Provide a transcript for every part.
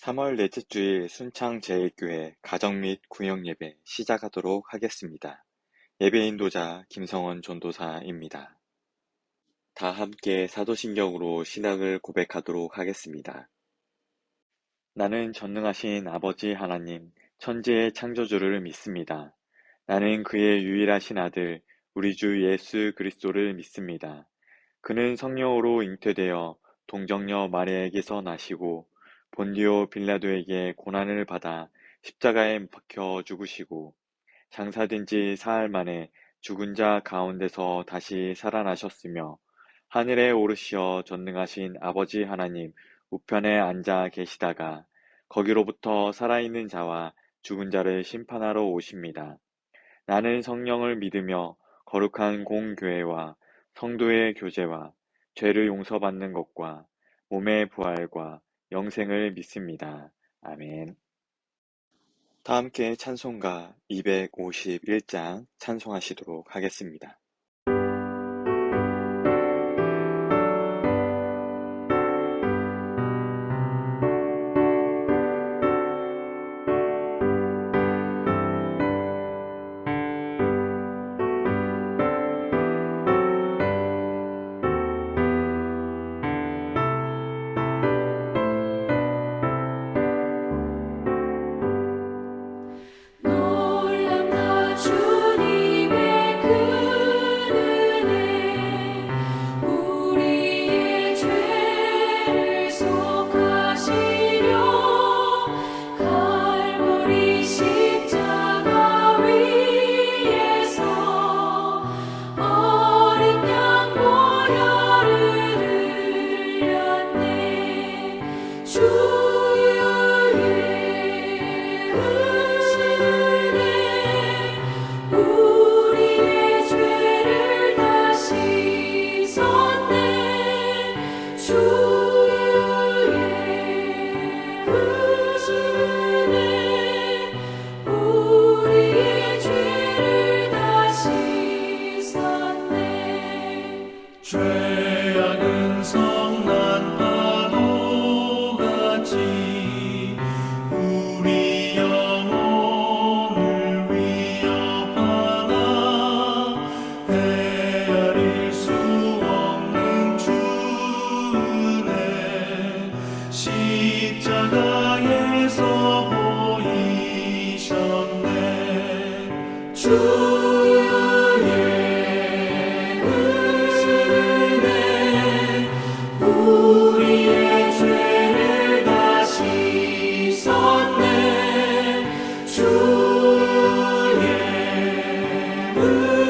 3월 넷째 주일 순창제일교회 가정 및 구역 예배 시작하도록 하겠습니다. 예배 인도자 김성원 전도사입니다. 다 함께 사도신경으로 신앙을 고백하도록 하겠습니다. 나는 전능하신 아버지 하나님, 천지의 창조주를 믿습니다. 나는 그의 유일하신 아들, 우리 주 예수 그리스도를 믿습니다. 그는 성령으로 잉태되어 동정녀 마리아에게서 나시고 본디오 빌라도에게 고난을 받아 십자가에 박혀 죽으시고 장사된 지 사흘 만에 죽은 자 가운데서 다시 살아나셨으며 하늘에 오르시어 전능하신 아버지 하나님 우편에 앉아 계시다가 거기로부터 살아있는 자와 죽은 자를 심판하러 오십니다. 나는 성령을 믿으며 거룩한 공교회와 성도의 교제와 죄를 용서받는 것과 몸의 부활과 영생을 믿습니다. 아멘. 다 함께 찬송가 251장 찬송하시도록 하겠습니다. 놀랍다 주님의 그 은혜 우리의 죄를 속하시려 갈보리 십자가 위에서 어린 양 보혈을 흘렸네. 주의 우리의 죄를 다 씻었네. 주의 은혜 우리의 죄를 다 씻었네. 죄악은 성난 파도같이 우리 영혼을 위협하나 헤아릴 수 없는 주 은혜 십자가에서 보이셨네. 주의 은혜 우리의 죄를 다 씻었네. 주의 은혜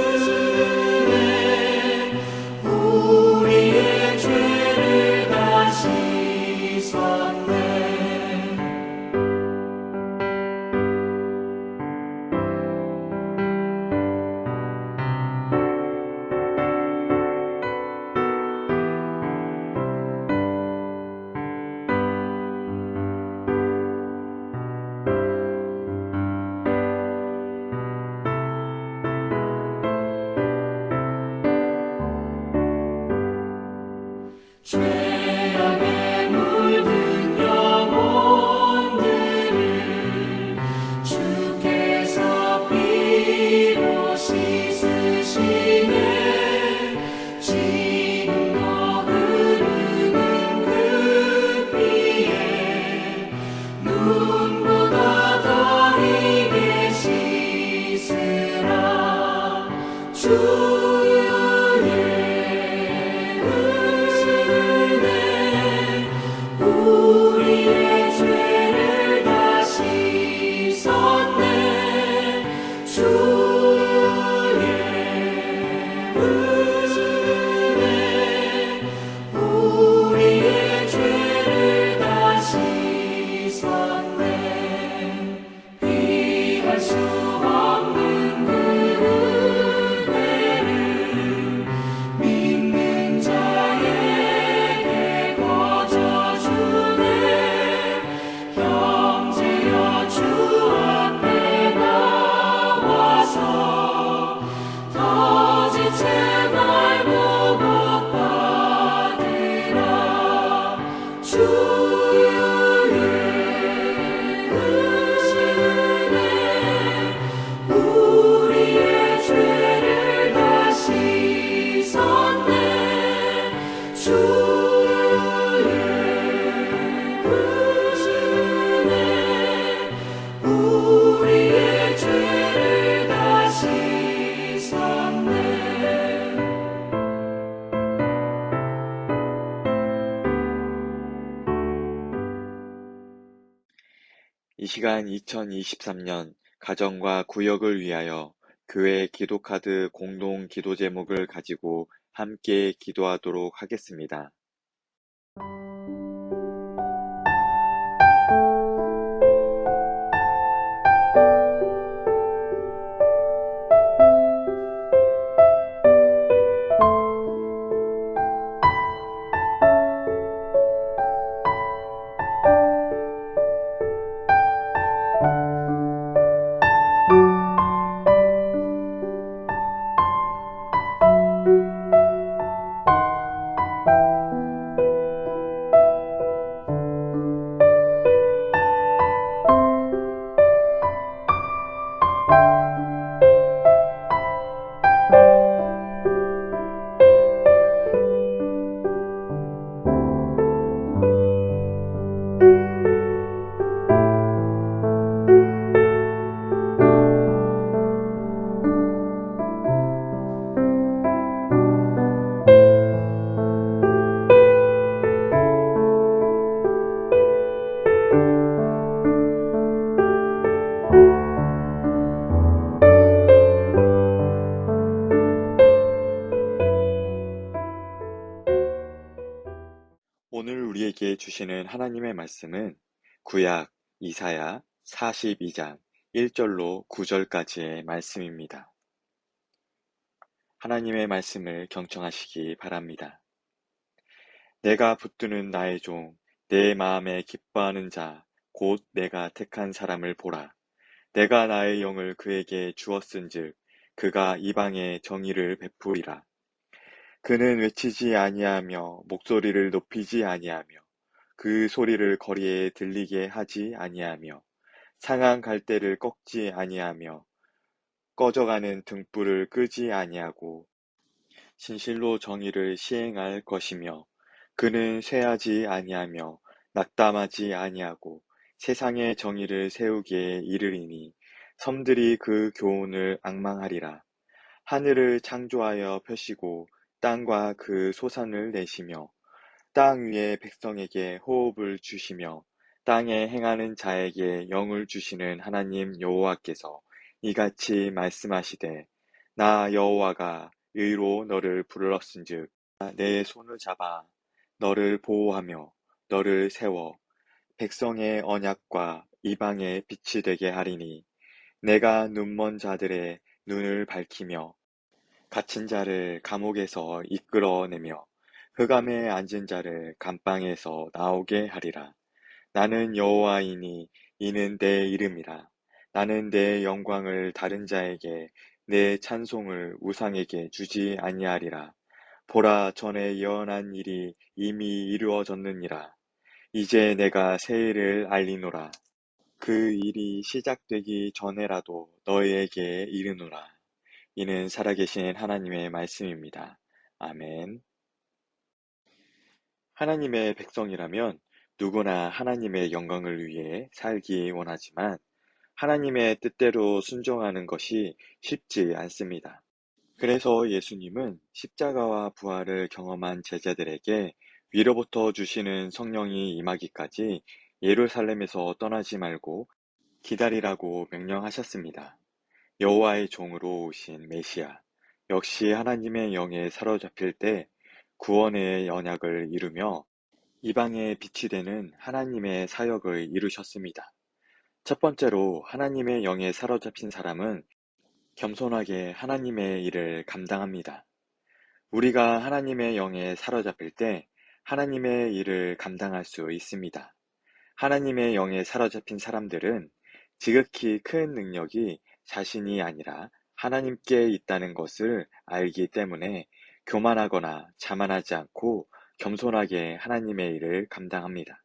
우리의 죄를 다 씻었네. 이 시간 2023년 가정과 구역을 위하여 교회 기도카드 공동 기도 제목을 가지고 함께 기도하도록 하겠습니다. 오늘 우리에게 주시는 하나님의 말씀은 구약 이사야 42장 1절로 9절까지의 말씀입니다. 하나님의 말씀을 경청하시기 바랍니다. 내가 붙드는 나의 종, 내 마음에 기뻐하는 자, 곧 내가 택한 사람을 보라. 내가 나의 영을 그에게 주었은즉 그가 이방에 정의를 베푸리라. 그는 외치지 아니하며 목소리를 높이지 아니하며 그 소리를 거리에 들리게 하지 아니하며 상한 갈대를 꺾지 아니하며 꺼져가는 등불을 끄지 아니하고 진실로 정의를 시행할 것이며 그는 쇠하지 아니하며 낙담하지 아니하고 세상의 정의를 세우기에 이르리니 섬들이 그 교훈을 앙망하리라. 하늘을 창조하여 펴시고 땅과 그 소산을 내시며 땅 위의 백성에게 호흡을 주시며 땅에 행하는 자에게 영을 주시는 하나님 여호와께서 이같이 말씀하시되 나 여호와가 의로 너를 불렀은즉 내 손을 잡아 너를 보호하며 너를 세워 백성의 언약과 이방의 빛이 되게 하리니 내가 눈먼 자들의 눈을 밝히며 갇힌 자를 감옥에서 이끌어내며 흑암에 앉은 자를 감방에서 나오게 하리라. 나는 여호와이니 이는 내 이름이라. 나는 내 영광을 다른 자에게 내 찬송을 우상에게 주지 아니하리라. 보라 전에 예언한 일이 이미 이루어졌느니라. 이제 내가 새 일을 알리노라. 그 일이 시작되기 전에라도 너희에게 이르노라. 이는 살아계신 하나님의 말씀입니다. 아멘. 하나님의 백성이라면 누구나 하나님의 영광을 위해 살기 원하지만 하나님의 뜻대로 순종하는 것이 쉽지 않습니다. 그래서 예수님은 십자가와 부활을 경험한 제자들에게 위로부터 주시는 성령이 임하기까지 예루살렘에서 떠나지 말고 기다리라고 명령하셨습니다. 여호와의 종으로 오신 메시아, 역시 하나님의 영에 사로잡힐 때 구원의 언약을 이루며 이방의 빛이 되는 하나님의 사역을 이루셨습니다. 첫 번째로 하나님의 영에 사로잡힌 사람은 겸손하게 하나님의 일을 감당합니다. 우리가 하나님의 영에 사로잡힐 때 하나님의 일을 감당할 수 있습니다. 하나님의 영에 사로잡힌 사람들은 지극히 큰 능력이 자신이 아니라 하나님께 있다는 것을 알기 때문에 교만하거나 자만하지 않고 겸손하게 하나님의 일을 감당합니다.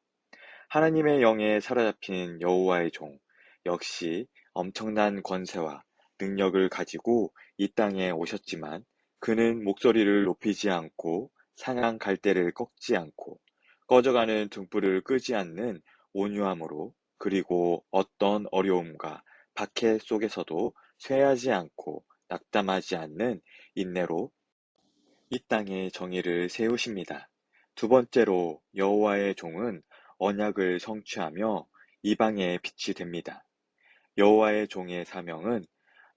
하나님의 영에 사로잡힌 여호와의 종 역시 엄청난 권세와 능력을 가지고 이 땅에 오셨지만 그는 목소리를 높이지 않고 상한 갈대를 꺾지 않고 꺼져가는 등불을 끄지 않는 온유함으로 그리고 어떤 어려움과 박해 속에서도 쇠하지 않고 낙담하지 않는 인내로 이 땅에 정의를 세우십니다. 두 번째로 여호와의 종은 언약을 성취하며 이방의 빛이 됩니다. 여호와의 종의 사명은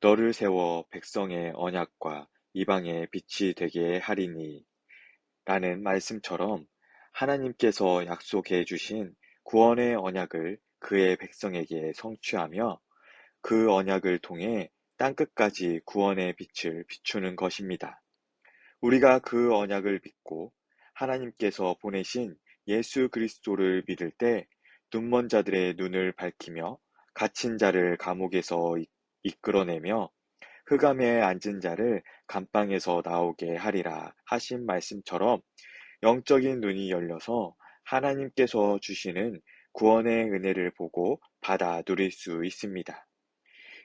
너를 세워 백성의 언약과 이방의 빛이 되게 하리니 라는 말씀처럼 하나님께서 약속해 주신 구원의 언약을 그의 백성에게 성취하며 그 언약을 통해 땅끝까지 구원의 빛을 비추는 것입니다. 우리가 그 언약을 믿고 하나님께서 보내신 예수 그리스도를 믿을 때 눈먼 자들의 눈을 밝히며 갇힌 자를 감옥에서 이끌어내며 흑암에 앉은 자를 감방에서 나오게 하리라 하신 말씀처럼 영적인 눈이 열려서 하나님께서 주시는 구원의 은혜를 보고 받아 누릴 수 있습니다.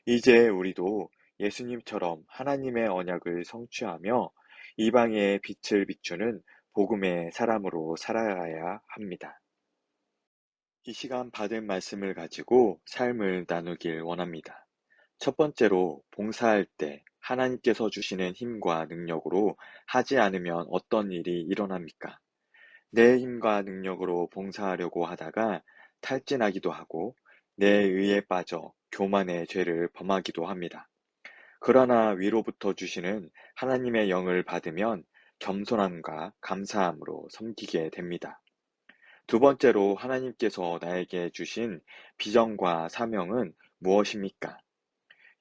이제 우리도 예수님처럼 하나님의 언약을 성취하며 이방의 빛을 비추는 복음의 사람으로 살아가야 합니다. 이 시간 받은 말씀을 가지고 삶을 나누길 원합니다. 첫 번째로 봉사할 때 하나님께서 주시는 힘과 능력으로 하지 않으면 어떤 일이 일어납니까? 내 힘과 능력으로 봉사하려고 하다가 탈진하기도 하고 내 의에 빠져 교만의 죄를 범하기도 합니다. 그러나 위로부터 주시는 하나님의 영을 받으면 겸손함과 감사함으로 섬기게 됩니다. 두 번째로 하나님께서 나에게 주신 비전과 사명은 무엇입니까?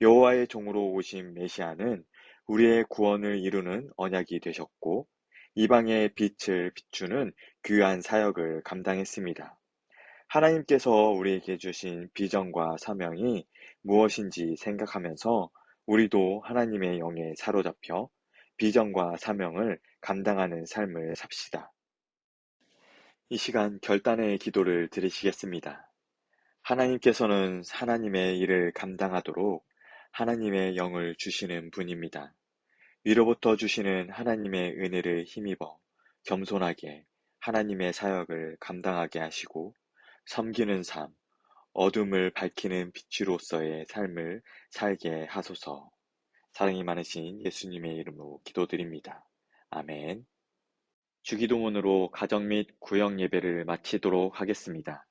여호와의 종으로 오신 메시아는 우리의 구원을 이루는 언약이 되셨고 이방의 빛을 비추는 귀한 사역을 감당했습니다. 하나님께서 우리에게 주신 비전과 사명이 무엇인지 생각하면서 우리도 하나님의 영에 사로잡혀 비전과 사명을 감당하는 삶을 삽시다. 이 시간 결단의 기도를 드리시겠습니다. 하나님께서는 하나님의 일을 감당하도록 하나님의 영을 주시는 분입니다. 위로부터 주시는 하나님의 은혜를 힘입어 겸손하게 하나님의 사역을 감당하게 하시고 섬기는 삶, 어둠을 밝히는 빛으로서의 삶을 살게 하소서. 사랑이 많으신 예수님의 이름으로 기도드립니다. 아멘. 주기도문으로 가정 및 구역 예배를 마치도록 하겠습니다.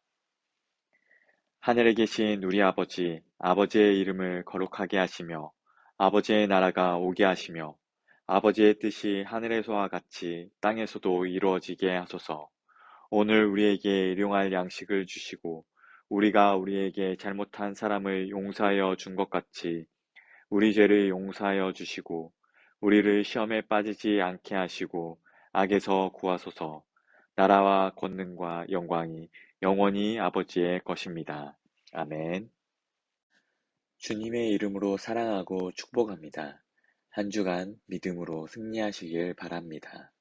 하늘에 계신 우리 아버지, 아버지의 이름을 거룩하게 하시며 아버지의 나라가 오게 하시며 아버지의 뜻이 하늘에서와 같이 땅에서도 이루어지게 하소서. 오늘 우리에게 일용할 양식을 주시고 우리가 우리에게 잘못한 사람을 용서하여 준 것 같이 우리 죄를 용서하여 주시고 우리를 시험에 빠지지 않게 하시고 악에서 구하소서. 나라와 권능과 영광이 영원히 아버지의 것입니다. 아멘. 주님의 이름으로 사랑하고 축복합니다. 한 주간 믿음으로 승리하시길 바랍니다.